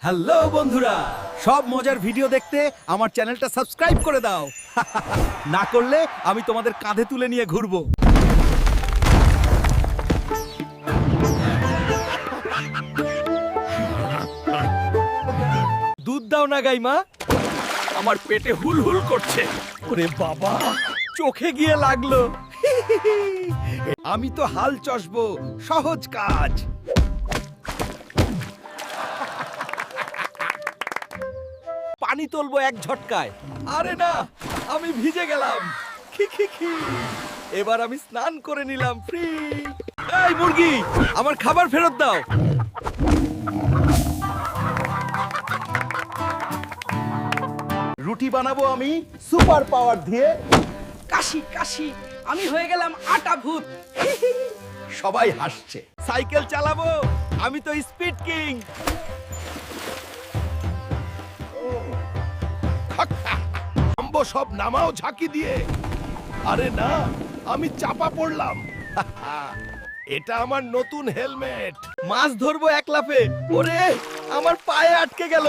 Hello বন্ধুরা, সব মজার ভিডিও দেখতে আমার চ্যানেলটা সাবস্ক্রাইব করে দাও। না করলে আমি তোমাদের কাঁধে তুলে নিয়ে ঘুরবো। দুধ দাও না গাইমা, আমার পেটে হুলহুল করছে। ওরে বাবা, চোখে গিয়ে লাগলো। আমি তো হাল চষবো, সহজ কাজ। পানি তুলবো এক ঝটকায়। আরে না, আমি ভিজে গেলাম। এবার আমি স্নান করে নিলাম, ফ্রি। এই মুরগি, আমার খাবার ফেরত দাও। রুটি বানাবো আমি সুপার পাওয়ার দিয়ে। কাশি কাশি, আমি হয়ে গেলাম আটা ভূত। সবাই হাসছে। সাইকেল চালাবো, আমি তো স্পিড কিং। সব নামাও ঝাঁকি দিয়ে। আরে না, আমি চাপা পড়লাম। এটা আমার নতুন হেলমেট। মাছ ধরবো এক লাফে। ওরে, আমার পায়ে আটকে গেল।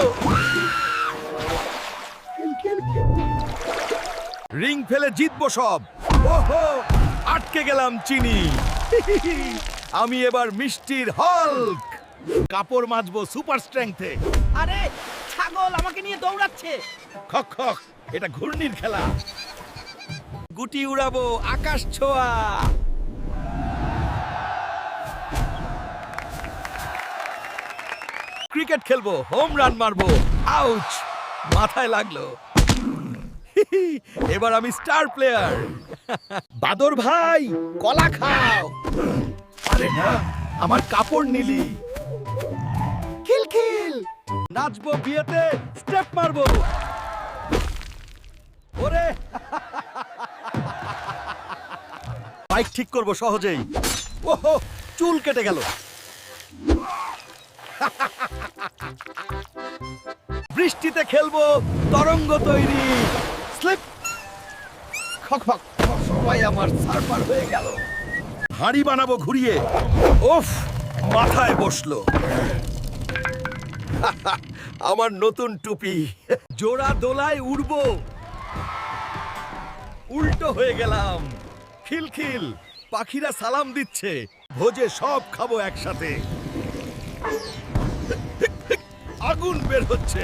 রিং ফেলে জিতবো সব। ওহো, আটকে গেলাম চিনি। আমি এবার মিষ্টির হল্ক। কাপড় মাজবো সুপার স্ট্রেংথে। আরে ছাগল আমাকে নিয়ে দৌড়াচ্ছে। খক খক, এটা ঘূর্ণির খেলা। গুটি উড়াবো আকাশ ছোঁয়া। ক্রিকেট খেলবো, হোম রান মারবো। আউচ, মাথায় লাগলো। এবার আমি স্টার প্লেয়ার। বাদর ভাই, কলা খাও। আরে না, আমার কাপড় নিলি। খিল খিল, নাচবো বিয়েতে, স্টেপ মারবো। ওরে, বাইক ঠিক করবো সহজেই। ওহো, চুল কেটে গেল। বৃষ্টিতে খেলবো, তরঙ্গ তৈরি। স্লিপ, খক খক, সবাই আমার সার্ফার হয়ে গেল। হাঁড়ি বানাবো ঘুরিয়ে। ওফ, মাথায় বসলো। আমার নতুন টুপি। জোড়া দোলায় উড়বো। উল্টো হয়ে গেলাম। খিলখিল, পাখিরা সালাম দিচ্ছে। ভোজে সব খাবো একসাথে। আগুন বের হচ্ছে।